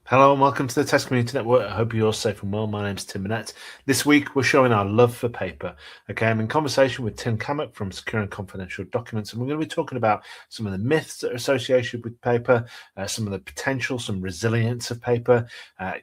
Hello and welcome to the Test Community Network. I hope you're safe and well. My name's Tim Burnett. This week we're showing our love for paper. Okay, I'm in conversation with Tim Cammack from Secure and Confidential Documents, and we're going to be talking about some of the myths that are associated with paper, some of the potential, some resilience of paper,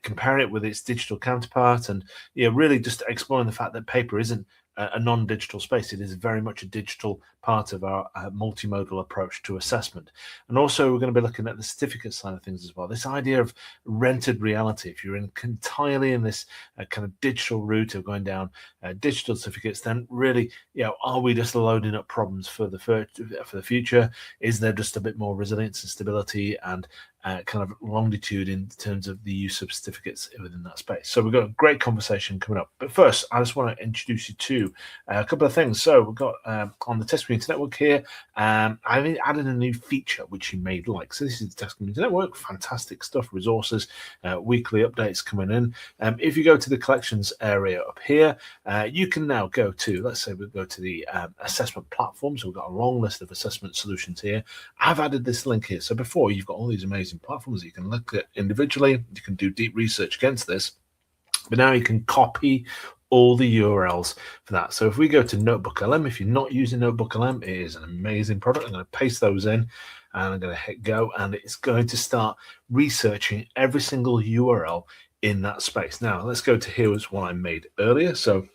compare it with its digital counterpart, and really just exploring the fact that paper isn't a non-digital space. It is very much a digital part of our multimodal approach to assessment. And also we're going to be looking at the certificate side of things as well. This idea of rented reality. If you're entirely in this kind of digital route of going down digital certificates, then really, are we just loading up problems for the future? Is there just a bit more resilience and stability and kind of longitude in terms of the use of certificates within that space? So we've got a great conversation coming up. But first, I just want to introduce you to a couple of things. So we've got on the Test Community Network here, I've added a new feature which you may like. So this is the Test Community Network, fantastic stuff, resources, weekly updates coming in. If you go to the collections area up here, you can now go to, let's say we go to the assessment platform. So we've got a long list of assessment solutions here. I've added this link here. So before, you've got all these amazing platforms that you can look at individually. You can do deep research against this, but now you can copy all the URLs for that. So if we go to Notebook LM, if you're not using Notebook LM, it is an amazing product. I'm going to paste those in and I'm going to hit go, and it's going to start researching every single URL in that space. Now let's go to here was what I made earlier. So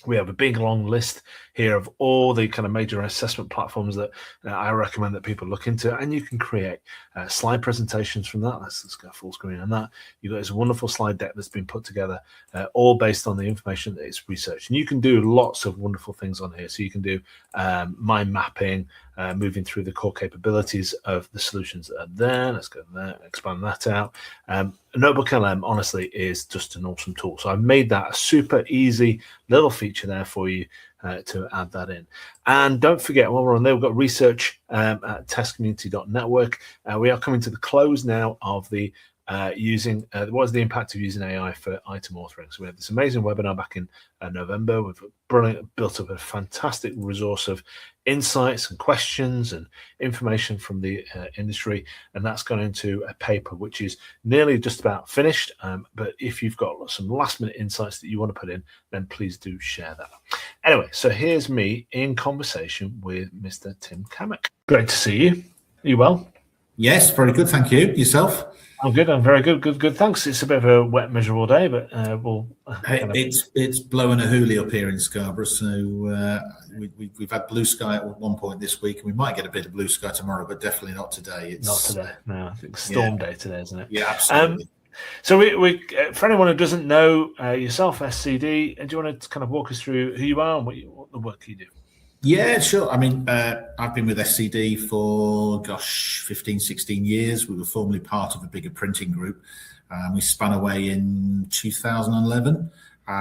we have a big long list here of all the kind of major assessment platforms that I recommend that people look into, and you can create slide presentations from that. Let's go full screen on that. You've got this wonderful slide deck that's been put together, all based on the information that it's researched. And you can do lots of wonderful things on here. So you can do mind mapping, moving through the core capabilities of the solutions that are there. Let's go there, expand that out. Notebook LM, honestly, is just an awesome tool. So I've made that a super easy little feature there for you to add that in. And don't forget, while we're on there, we've got research at testcommunity.network. We are coming to the close now of the using what is the impact of using AI for item authoring. So we had this amazing webinar back in November. We've built up a fantastic resource of insights and questions and information from the industry, and that's gone into a paper which is nearly just about finished. But if you've got some last minute insights that you want to put in, then please do share that. Anyway, so here's me in conversation with Mr. Tim Cammack. Great to see you. Are you well? Yes, very good, thank you. Yourself? I'm good. I'm very good. Good. Thanks. It's a bit of a wet, miserable day, but we'll. It's blowing a hoolie up here in Scarborough, so we've had blue sky at one point this week, and we might get a bit of blue sky tomorrow, but definitely not today. Not today. No, I think storm day today, isn't it? Yeah, absolutely. So we for anyone who doesn't know yourself, SCD, do you want to kind of walk us through who you are and what the work you do? Yeah, sure. I mean, I've been with SCD for, 15, 16 years. We were formerly part of a bigger printing group. We spun away in 2011.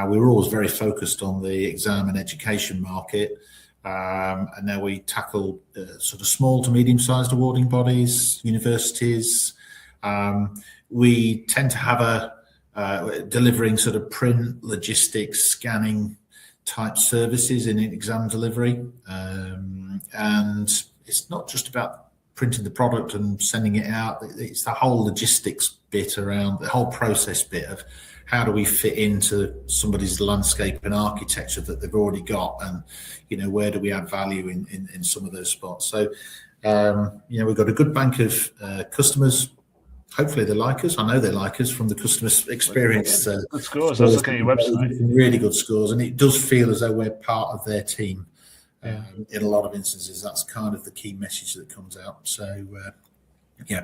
We were always very focused on the exam and education market. And now we tackle sort of small to medium-sized awarding bodies, universities. We tend to have delivering sort of print, logistics, scanning type services in exam delivery, and it's not just about printing the product and sending it out. It's the whole logistics bit around the whole process bit of how do we fit into somebody's landscape and architecture that they've already got, and where do we add value in some of those spots. So we've got a good bank of customers. Hopefully they like us. I know they like us from the customer experience. Good scores. I was looking at your website. Really good scores, and it does feel as though we're part of their team. In a lot of instances, that's kind of the key message that comes out. So,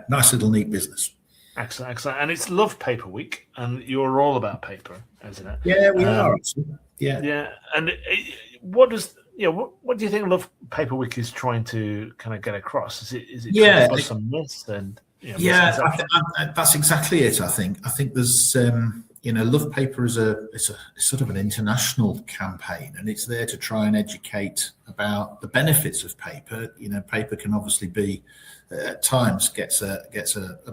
nice little neat business. Excellent. And it's Love Paper Week, and you're all about paper, isn't it? Yeah, we are. Actually. Yeah. Yeah. And what does what do you think Love Paper Week is trying to kind of get across? Is it trying to bust some myths and that's exactly it. I think there's Love Paper is it's sort of an international campaign, and it's there to try and educate about the benefits of paper. Paper can obviously be at times gets a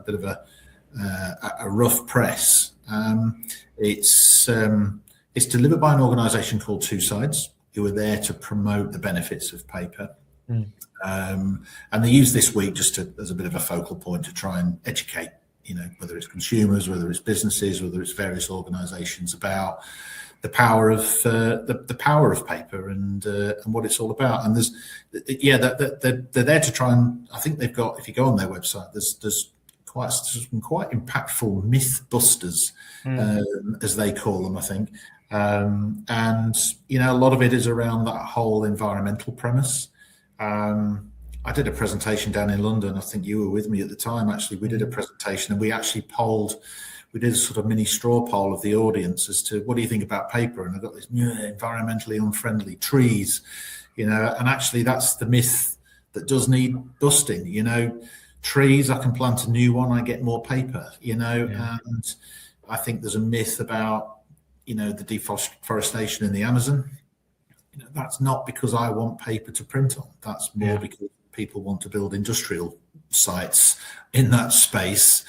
bit of a rough press. It's delivered by an organisation called Two Sides, who are there to promote the benefits of paper. And they use this week just as a bit of a focal point to try and educate whether it's consumers, whether it's businesses, whether it's various organisations, about the power of paper and what it's all about. And they're there to try and, I think they've got, if you go on their website, there's some quite impactful myth busters, as they call them, I think. And a lot of it is around that whole environmental premise. I did a presentation down in London. I think you were with me at the time. Actually, we did a presentation and we actually we did a sort of mini straw poll of the audience as to what do you think about paper? And I got this environmentally unfriendly trees, and actually that's the myth that does need busting. Trees, I can plant a new one, I get more paper, and I think there's a myth about, the deforestation in the Amazon. That's not because I want paper to print on. That's more because people want to build industrial sites in that space.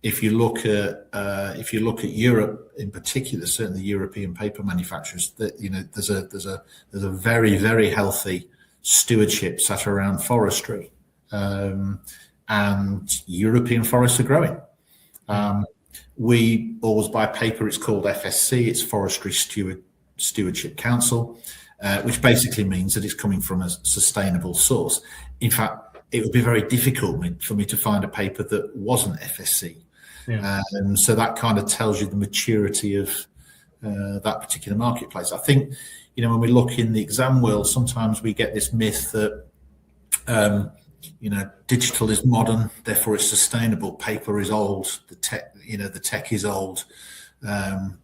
If you look at Europe in particular, certainly European paper manufacturers, that there's a very, very healthy stewardship sat around forestry, and European forests are growing. We always buy paper. It's called FSC. It's Forestry Stewardship Council, which basically means that it's coming from a sustainable source. In fact, it would be very difficult for me to find a paper that wasn't FSC. So that kind of tells you the maturity of that particular marketplace. I think, when we look in the exam world, sometimes we get this myth that, digital is modern, therefore it's sustainable. Paper is old. The tech is old.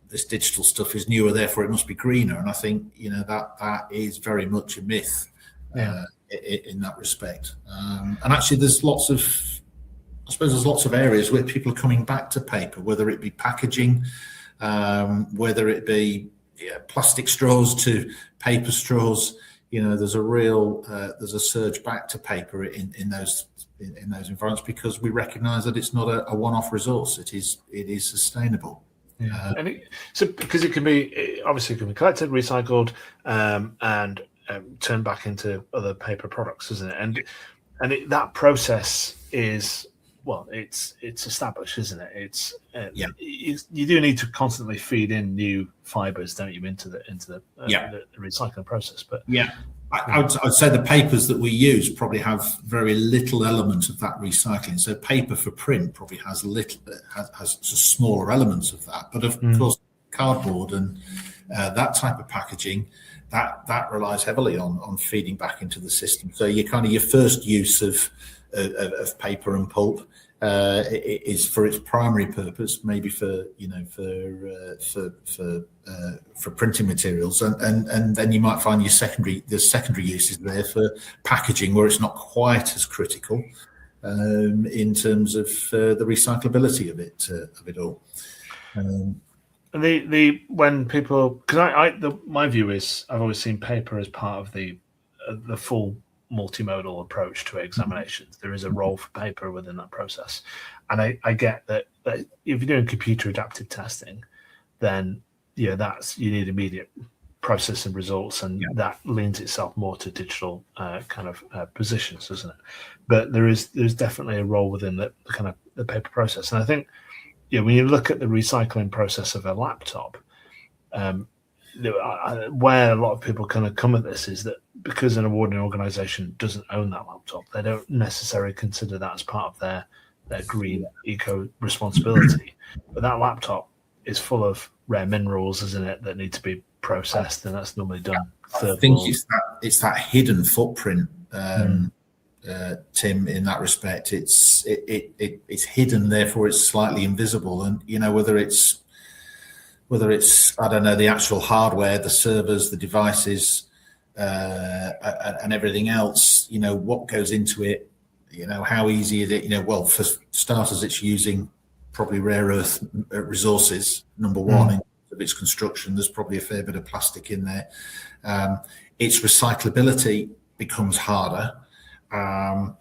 This digital stuff is newer, therefore it must be greener. And I think, that is very much a myth in that respect. And actually there's lots of areas where people are coming back to paper, whether it be packaging, whether it be plastic straws to paper straws. There's a surge back to paper in those environments, because we recognise that it's not a one-off resource. It is sustainable. Because it can be collected, recycled, and turned back into other paper products, isn't it? And that process is, it's established, isn't it? You do need to constantly feed in new fibres, don't you, into the recycling process? But I would say the papers that we use probably have very little element of that recycling. So paper for print probably has smaller elements of that. But of course, cardboard and that type of packaging, that relies heavily on feeding back into the system. So your first use of paper and pulp is for its primary purpose, maybe for printing materials, and then you might find the secondary uses there for packaging, where it's not quite as critical in terms of the recyclability of it all. When people, because my view is, I've always seen paper as part of the full multimodal approach to examinations. There is a role for paper within that process, and I get that if you're doing computer adaptive testing, then you need immediate processing results, and that leans itself more to digital positions, doesn't it? But there's definitely a role within the kind of the paper process, and I think when you look at the recycling process of a laptop, where a lot of people kind of come at this is that because an awarding organisation doesn't own that laptop, they don't necessarily consider that as part of their green eco responsibility. But that laptop is full of rare minerals, isn't it, that need to be processed, and that's normally done. I think it's that hidden footprint, Tim. In that respect, it's hidden, therefore it's slightly invisible, and whether it's I don't know, the actual hardware, the servers, the devices, and everything else, what goes into it, how easy is it? Well, for starters, it's using probably rare earth resources, number one, in of its construction. There's probably a fair bit of plastic in there. Its recyclability becomes harder, and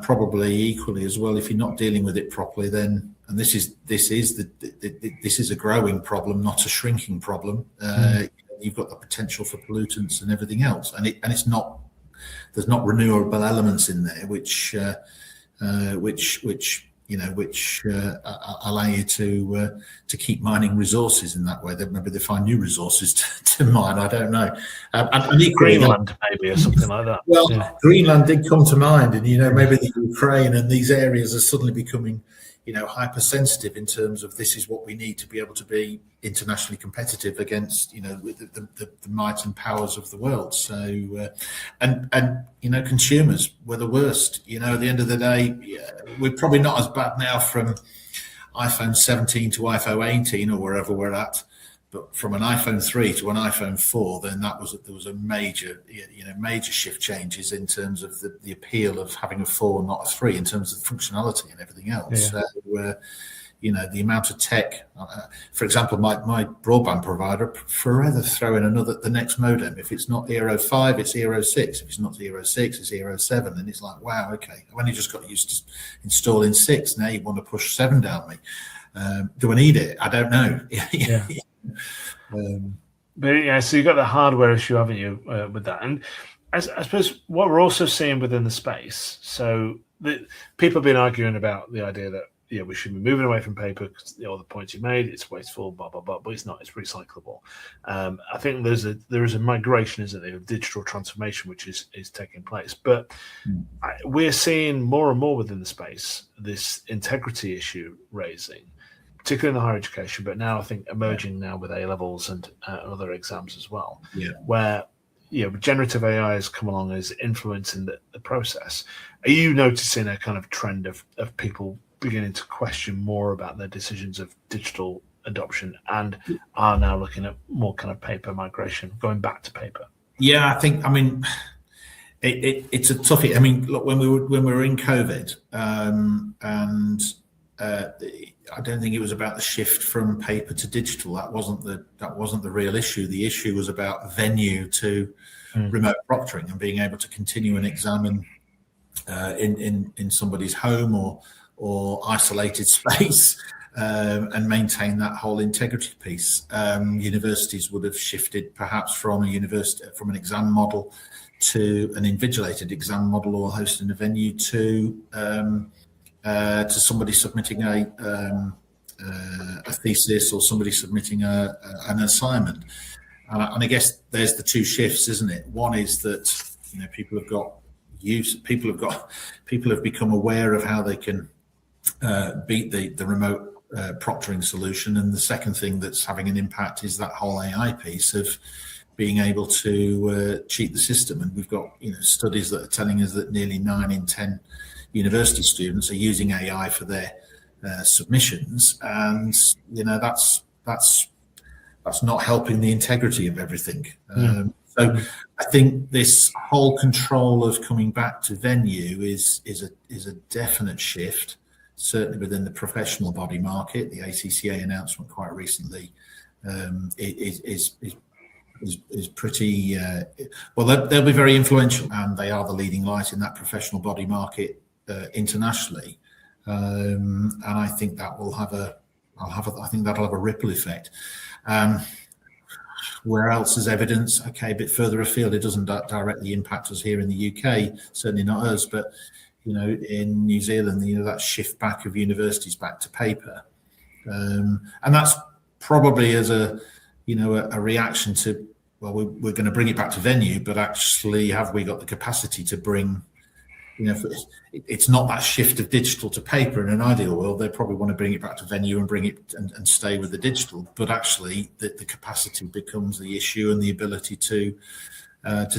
probably equally as well, if you're not dealing with it properly, then, and this is a growing problem, not a shrinking problem. You've got the potential for pollutants and everything else, and it's not. There's not renewable elements in there, which which allow you to keep mining resources in that way. That maybe they find new resources to mine. I don't know. And equally, Greenland, maybe, or something like that. Well, yeah. Greenland did come to mind, and maybe the Ukraine and these areas are suddenly becoming, hypersensitive in terms of this is what we need to be able to be internationally competitive against, the might and powers of the world. So, and consumers were the worst. At the end of the day, we're probably not as bad now from iPhone 17 to iPhone 18 or wherever we're at. But from an iPhone 3 to an iPhone 4, then there was a major shift changes in terms of the appeal of having a 4, not a 3, in terms of functionality and everything else. Yeah. So, the amount of tech, for example, my broadband provider forever throw in the next modem. If it's not Eero 5, it's Eero 6. If it's not Eero 6, it's Eero 7. And it's like, wow, okay, I've only just got used to installing 6. Now you want to push 7 down me. Do I need it? I don't know. Yeah. But yeah, so you've got the hardware issue, haven't you, with that? And I suppose what we're also seeing within the space, so people have been arguing about the idea that we should be moving away from paper because all the points you made, it's wasteful, blah blah blah, but it's not. It's recyclable. I think there is a migration, isn't there, of digital transformation which is taking place. But we're seeing more and more within the space this integrity issue raising, particularly in the higher education, but now I think emerging now with A-levels and other exams as well, where generative AI has come along as influencing the process. Are you noticing a kind of trend of people beginning to question more about their decisions of digital adoption and are now looking at more kind of paper migration, going back to paper? Yeah, it's a toughie. Look, when we were in COVID, and I don't think it was about the shift from paper to digital. That wasn't the real issue. The issue was about venue to remote proctoring and being able to continue an exam in somebody's home or isolated space and maintain that whole integrity piece. Universities would have shifted perhaps from an exam model to an invigilated exam model, or hosting a venue to somebody submitting a thesis, or somebody submitting an assignment. And I guess there's the two shifts, isn't it? One is that people have become aware of how they can beat the remote proctoring solution, and the second thing that's having an impact is that whole AI piece of being able to cheat the system. And we've got studies that are telling us that nearly 9 in 10 university students are using AI for their submissions, and that's not helping the integrity of everything. So I think this whole control of coming back to venue is a definite shift, certainly within the professional body market. The ACCA announcement quite recently is pretty well. They'll be very influential, and they are the leading light in that professional body market internationally, and I think that will have that'll have a ripple effect. Where else is evidence? Okay, a bit further afield, it doesn't directly impact us here in the UK, certainly not us, but in New Zealand, that shift back of universities back to paper, and that's probably as a reaction to, well, we're going to bring it back to venue, but actually, have we got the capacity to bring? It's not that shift of digital to paper. In an ideal world, they probably want to bring it back to venue and bring it and stay with the digital. But actually, the capacity becomes the issue, and the ability to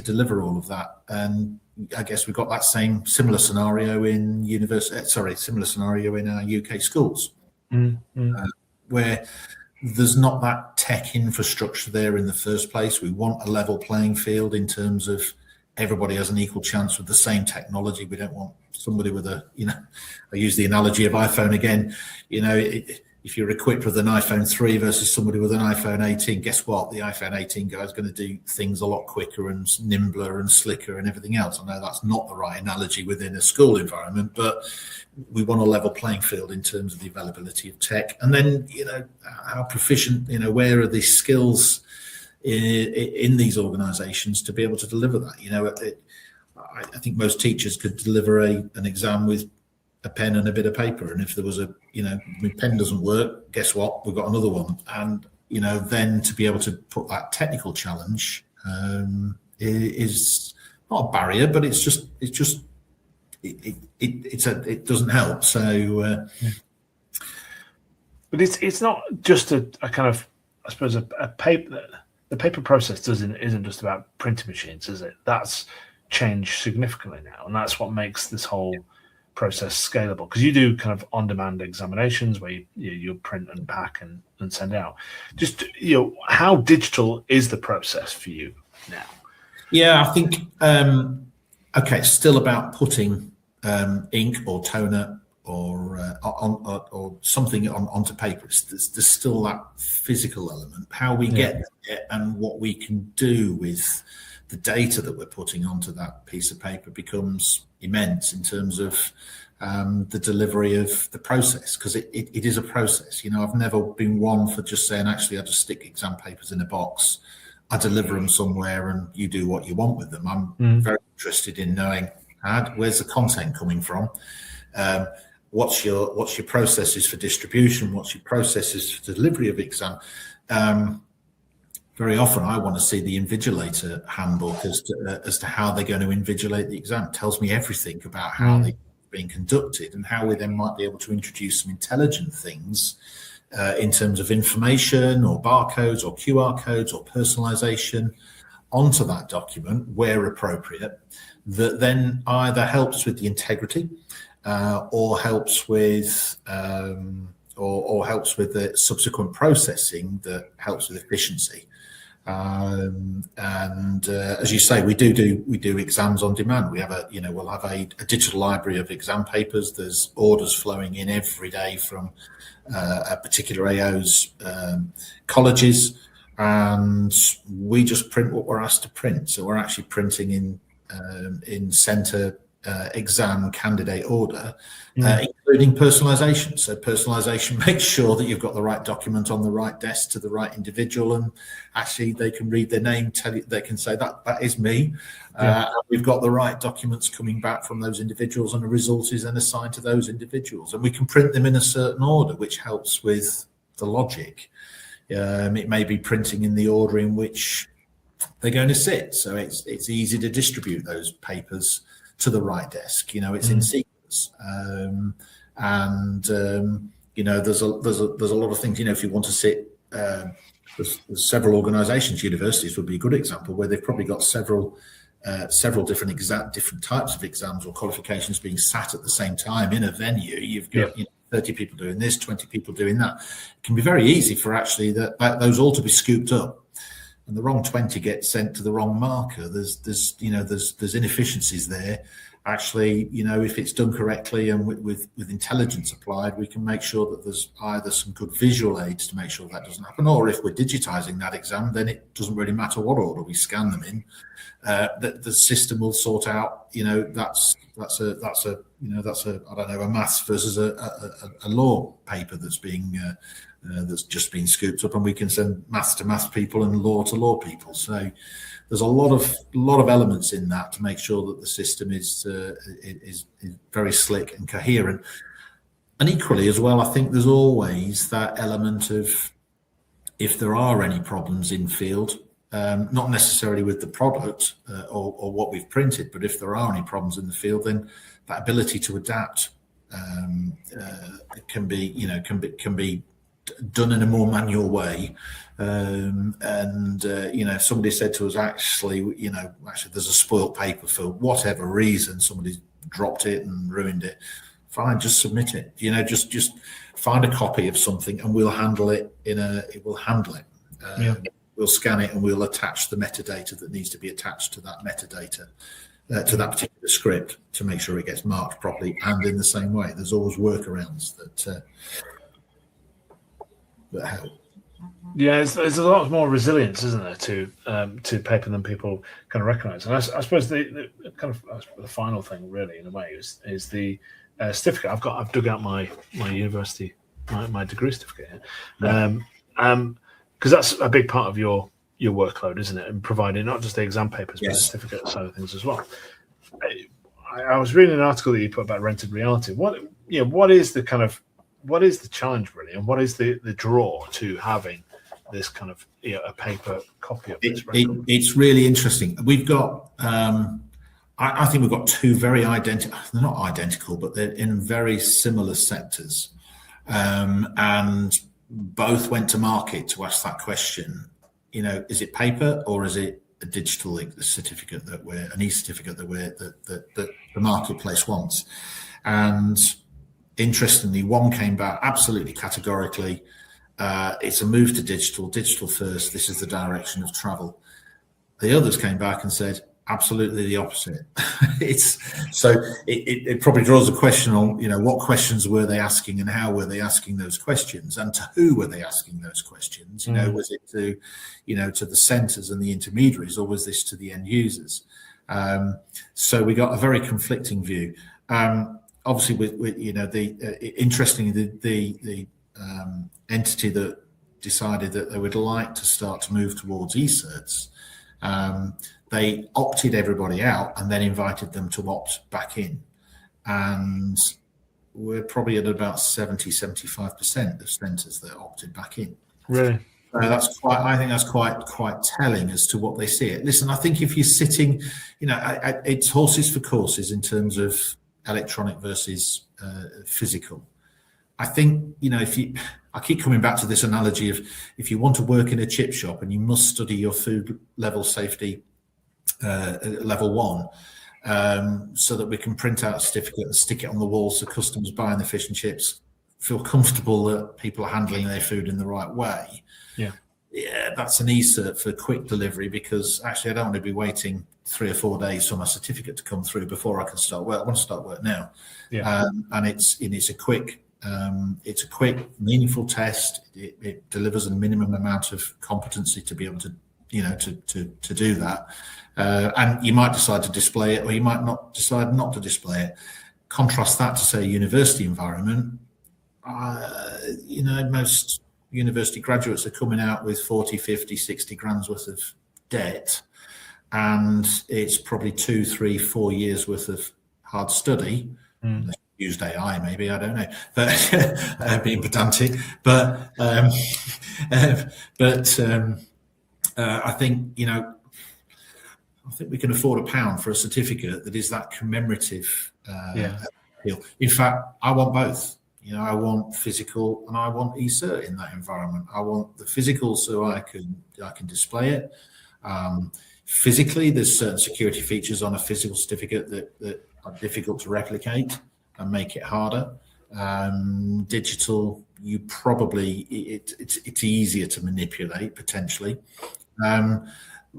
deliver all of that. And I guess we've got that similar scenario in our UK schools, where there's not that tech infrastructure there in the first place. We want a level playing field in terms of everybody has an equal chance with the same technology. We don't want somebody with I use the analogy of iPhone again. If you're equipped with an iPhone 3 versus somebody with an iPhone 18, guess what? The iPhone 18 guy is going to do things a lot quicker and nimbler and slicker and everything else. I know that's not the right analogy within a school environment, but we want a level playing field in terms of the availability of tech. And then, how proficient, where are these skills in these organizations to be able to deliver that? I think most teachers could deliver an exam with a pen and a bit of paper. And if there was my pen doesn't work, guess what? We've got another one. And, then to be able to put that technical challenge is not a barrier, but it doesn't help. So, but it's not just a kind of, I suppose, a paper. The paper process isn't just about printing machines, is it? That's changed significantly now, and that's what makes this whole process scalable. Because you do kind of on-demand examinations where you print and pack and send out. Just how digital is the process for you now? Yeah, I think it's still about putting ink or toner or something onto paper. There's still that physical element. How we get there and what we can do with the data that we're putting onto that piece of paper becomes immense in terms of the delivery of the process, because it is a process. I've never been one for just saying, actually, I just stick exam papers in a box, I deliver them somewhere, and you do what you want with them. I'm very interested in knowing where's the content coming from. What's your processes for distribution? What's your processes for delivery of exam? Very often, I want to see the invigilator handbook as to how they're going to invigilate the exam. It tells me everything about how they're being conducted and how we then might be able to introduce some intelligent things in terms of information or barcodes or QR codes or personalization onto that document where appropriate, that then either helps with the integrity or helps with the subsequent processing that helps with efficiency. As you say, we do exams on demand. We have we'll have a digital library of exam papers. There's orders flowing in every day from a particular AO's colleges, and we just print what we're asked to print. So we're actually printing in centre exam candidate order, including personalisation. So personalisation makes sure that you've got the right document on the right desk to the right individual, and actually they can read their name, they can say that is me. We've got the right documents coming back from those individuals, and a result is then assigned to those individuals, and we can print them in a certain order, which helps with the logic. It may be printing in the order in which they're going to sit, so it's easy to distribute those papers to the right desk. It's in sequence, and there's a lot of things. If you want to sit, there's several organisations. Universities would be a good example, where they've probably got several different types of exams or qualifications being sat at the same time in a venue. You've got 30 people doing this, 20 people doing that. It can be very easy for actually those all to be scooped up, and the wrong 20 get sent to the wrong marker. There's inefficiencies there. Actually, if it's done correctly and with intelligence applied, we can make sure that there's either some good visual aids to make sure that doesn't happen, or if we're digitizing that exam, then it doesn't really matter what order we scan them in. That the system will sort out. That's a I don't know, a maths versus a law paper that's just been scooped up, and we can send maths to maths people and law to law people. So there's a lot of elements in that to make sure that the system is very slick and coherent. And equally as well, I think there's always that element of, if there are any problems in field, not necessarily with the product or what we've printed, but if there are any problems in the field, then that ability to adapt can be done in a more manual way. Somebody said to us, actually there's a spoilt paper for whatever reason, somebody's dropped it and ruined it. Fine, just submit it. Just find a copy of something and we'll handle it We'll scan it and we'll attach the metadata that needs to be attached to that metadata, to that particular script, to make sure it gets marked properly and in the same way. There's always workarounds that help. Yeah, there's a lot more resilience, isn't there, to paper than people kind of recognise. And I suppose the kind of the final thing, really, in a way, is the certificate. I've dug out my university, my degree certificate here, because that's a big part of your workload, isn't it? And providing not just the exam papers, but the certificate side of things as well. I was reading an article that you put about rented reality. What is the challenge really, and what is the draw to having this kind of a paper copy of this record? It's really interesting. We've got, I think we've got two very identical. They're not identical, but they're in very similar sectors, and both went to market to ask that question. Is it paper or is it a digital certificate an e-certificate that the marketplace wants? And interestingly, one came back absolutely categorically. It's a move to digital first. This is the direction of travel. The others came back and said absolutely the opposite. It probably draws a question on, what questions were they asking and how were they asking those questions, and to who were they asking those questions? Was it to the centres and the intermediaries, or was this to the end users? So we got a very conflicting view. Obviously, interestingly, the entity that decided that they would like to start to move towards e-certs, they opted everybody out and then invited them to opt back in. And we're probably at about 70-75% of centres that opted back in. Really? I think that's quite telling as to what they see it. Listen, I think if you're sitting, it's horses for courses in terms of electronic versus physical. I think, I keep coming back to this analogy of, if you want to work in a chip shop and you must study your food level safety level 1, so that we can print out a certificate and stick it on the wall so customers buying the fish and chips feel comfortable that people are handling their food in the right way. Yeah, that's an e-cert for quick delivery, because actually I don't want to be waiting 3 or 4 days for my certificate to come through before I can start work. I want to start work now. And it's a quick, meaningful test. It delivers a minimum amount of competency to be able to, to do that. And you might decide to display it, or you might not decide not to display it. Contrast that to, say, a university environment. Most university graduates are coming out with 40, 50, 60 grand's worth of debt, and it's probably 2, 3, 4 years worth of hard study. Used AI, maybe, I don't know, but being pedantic. But I think I think we can afford £1 for a certificate that is that commemorative appeal. In fact, I want both. I want physical and I want e-cert in that environment. I want the physical so I can display it. Physically, there's certain security features on a physical certificate that are difficult to replicate and make it harder. Digital, it's easier to manipulate potentially.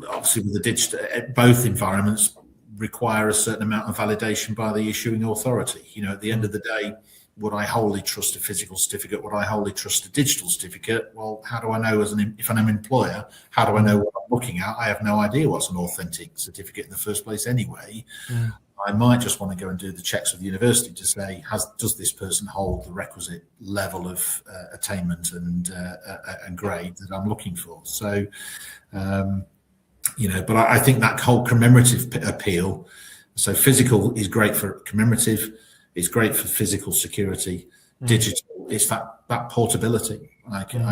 Obviously, with the digital, both environments require a certain amount of validation by the issuing authority. At the end of the day, would I wholly trust a physical certificate? Would I wholly trust a digital certificate? Well, how do I know if I'm an employer, how do I know what I'm looking at? I have no idea what's an authentic certificate in the first place anyway. I might just want to go and do the checks with the university to say, does this person hold the requisite level of attainment and grade that I'm looking for? So, but I think that whole commemorative appeal, so physical is great for commemorative, it's great for physical security. Digital, it's that portability. I can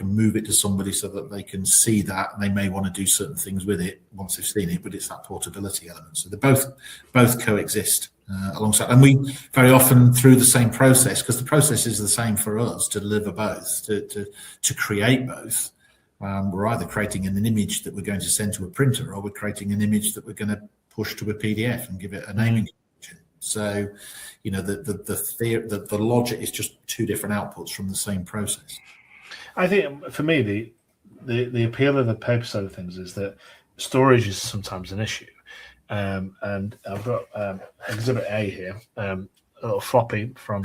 move it to somebody so that they can see that, and they may want to do certain things with it once they've seen it, but it's that portability element. So they both coexist alongside, and we very often, through the same process, because the process is the same for us to deliver both, to create both. We're either creating an image that we're going to send to a printer, or we're creating an image that we're going to push to a PDF and give it a naming. So, the logic is just two different outputs from the same process. I think for me, the appeal of the paper side of things is that storage is sometimes an issue. And I've got Exhibit A here, a little floppy from,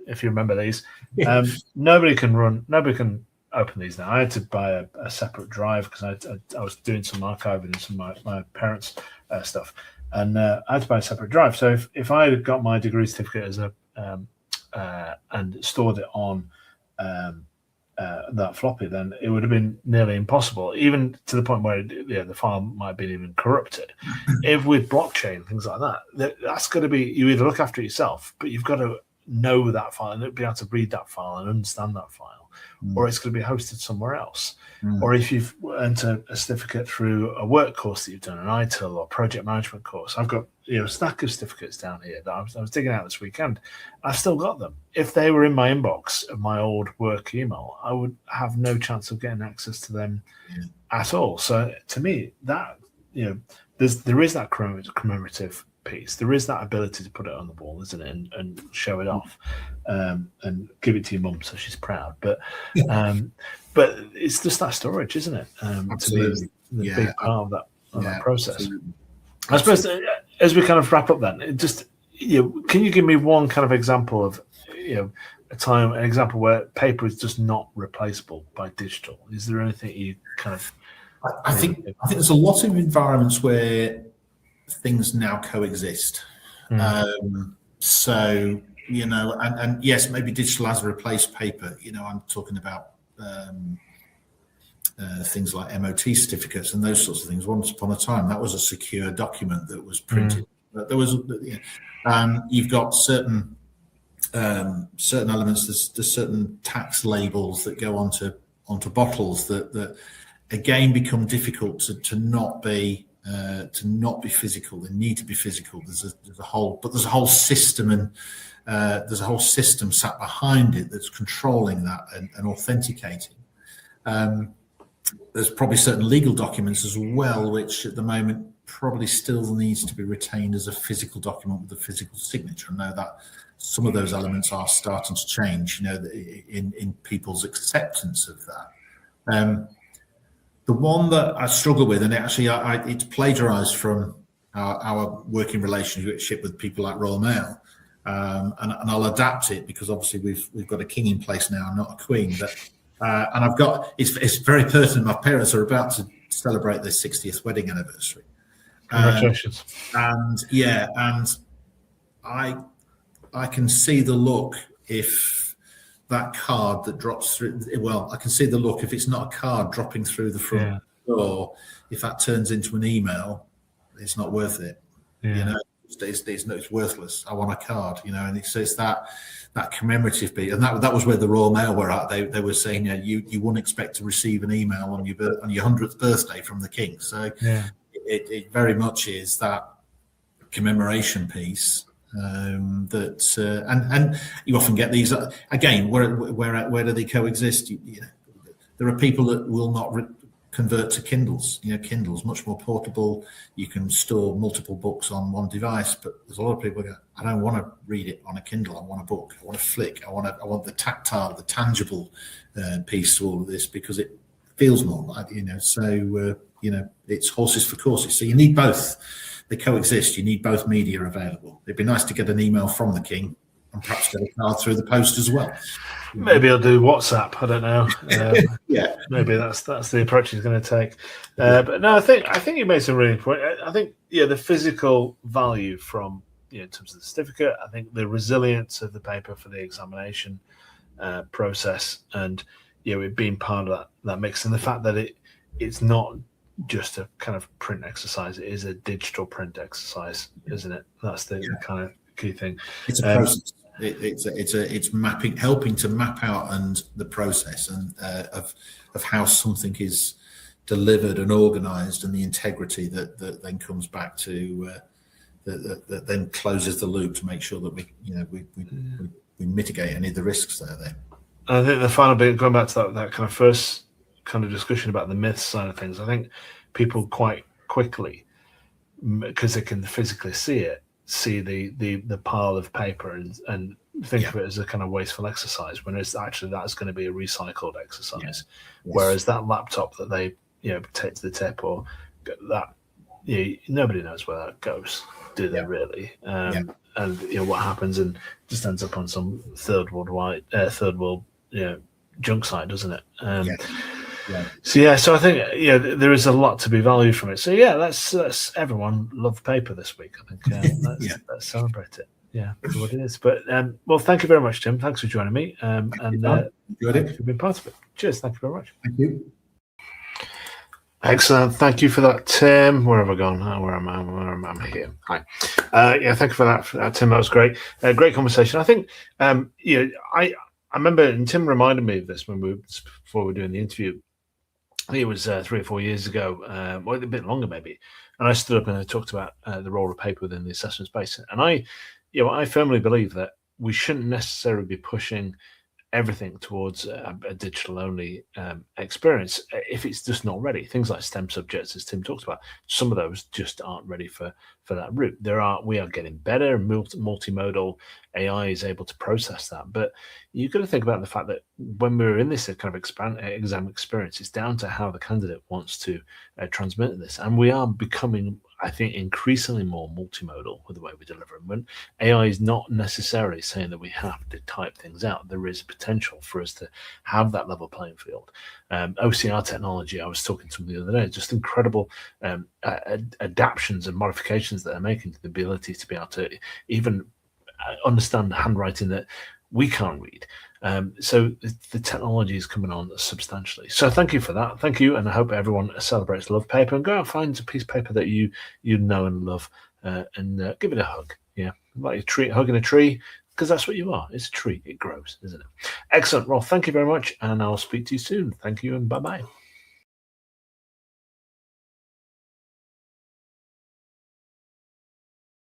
if you remember these. Nobody can open these now. I had to buy a separate drive because I was doing some archiving and some of my parents' stuff. And I had to buy a separate drive. So if I had got my degree certificate as and stored it on that floppy, then it would have been nearly impossible, even to the point where the file might have been even corrupted. If with blockchain, things like that, that's going to be, you either look after it yourself, but you've got to know that file and be able to read that file and understand that file, or it's going to be hosted somewhere else. Or if you've entered a certificate through a work course that you've done, an ITIL or project management course. I've got a stack of certificates down here that I was digging out this weekend. I've still got them. If they were in my inbox of my old work email, I would have no chance of getting access to them at all. So to me, that there is that commemorative piece. There is that ability to put it on the wall, isn't it, and show it off, and give it to your mum so she's proud. But it's just that storage, isn't it? Absolutely. To be the big part of that process. Absolutely. I suppose as we kind of wrap up, then, just can you give me one kind of example of an example where paper is just not replaceable by digital? Is there anything you kind of? I think there's a lot of environments where things now coexist. So and yes, maybe digital has replaced paper. I'm talking about things like MOT certificates and those sorts of things. Once upon a time, that was a secure document that was printed. But there was, you've got certain elements. There's certain tax labels that go onto bottles that again become difficult to not be physical. They need to be physical. There's a whole system, and there's a whole system sat behind it that's controlling that and authenticating. There's probably certain legal documents as well, which at the moment probably still needs to be retained as a physical document with a physical signature. I know that some of those elements are starting to change, in people's acceptance of that. The one that I struggle with, and actually it's plagiarised from our working relationship with people like Royal Mail, and I'll adapt it because obviously we've got a king in place now, not a queen. But and I've got it's very pertinent. My parents are about to celebrate their 60th wedding anniversary. Congratulations! And I can see the look if that card that drops through. Well, I can see the look if it's not a card dropping through the front door. If that turns into an email, it's not worth it. It's worthless. I want a card, and it's that commemorative bit, and that was where the Royal Mail were at. They were saying, you wouldn't expect to receive an email on your 100th birthday from the king. So it very much is that commemoration piece. And you often get these again. Where do they coexist? There are people that will not convert to Kindles. Kindle's much more portable. You can store multiple books on one device, but there's a lot of people who go, I don't want to read it on a Kindle. I want a book. I want to flick. I want the tactile, the tangible piece to all of this because it feels more like So it's horses for courses. So you need both. They coexist. You need both media available. It'd be nice to get an email from the king and perhaps get a card through the post as well. Maybe I'll do WhatsApp. I don't know. Maybe that's the approach he's going to take. But no, I think you made some really point. I think the physical value from in terms of the certificate. I think the resilience of the paper for the examination process, and it being part of that mix, and the fact that it's not just a kind of print exercise. It is a digital print exercise, isn't it? That's the kind of key thing. It's a process. It's mapping, helping to map out and the process and of how something is delivered and organised, and the integrity that then comes back to that then closes the loop to make sure that we mitigate any of the risks that are there. I think the final bit, going back to that kind of first kind of discussion about the myth side of things, I think people quite quickly, because they can physically see the pile of paper and think of it as a kind of wasteful exercise, when it's actually that's going to be a recycled exercise. Whereas that laptop that they take to the tip or that nobody knows where that goes, do they really? And what happens and just ends up on some third world junk site, doesn't it? So I think there is a lot to be valued from it. So let's everyone love paper this week. I think let's celebrate it. Yeah, for what it is. But well, thank you very much, Tim. Thanks for joining me. And Enjoyed thank you it. for being part of it. Cheers. Thank you very much. Thank you. Excellent. Thank you for that, Tim. Where have I gone? Oh, where am I? I'm here. Hi. Yeah, thank you for that, Tim. That was great. Great conversation. I think, you know, I remember, and Tim reminded me of this before we were doing the interview. I think it was 3 or 4 years ago, or a bit longer maybe. And I stood up and I talked about the role of paper within the assessment space. And I firmly believe that we shouldn't necessarily be pushing everything towards a digital-only experience if it's just not ready. Things like STEM subjects, as Tim talked about, some of those just aren't ready for that route. We are getting better. Multimodal AI is able to process that, but you've got to think about the fact that when we're in this kind of exam experience, it's down to how the candidate wants to transmit this, and we are becoming, I think, increasingly more multimodal with the way we deliver them. When AI is not necessarily saying that we have to type things out, there is potential for us to have that level playing field. OCR technology, I was talking to them the other day, just incredible adaptations and modifications that they're making to the ability to be able to even understand handwriting that we can't read. So the technology is coming on substantially. So thank you for that. Thank you. And I hope everyone celebrates Love Paper, and go out and find a piece of paper that you know and love, and give it a hug. Yeah, like a tree, hugging a tree, because that's what you are. It's a tree. It grows, isn't it? Excellent. Well, thank you very much, and I'll speak to you soon. Thank you, and bye-bye.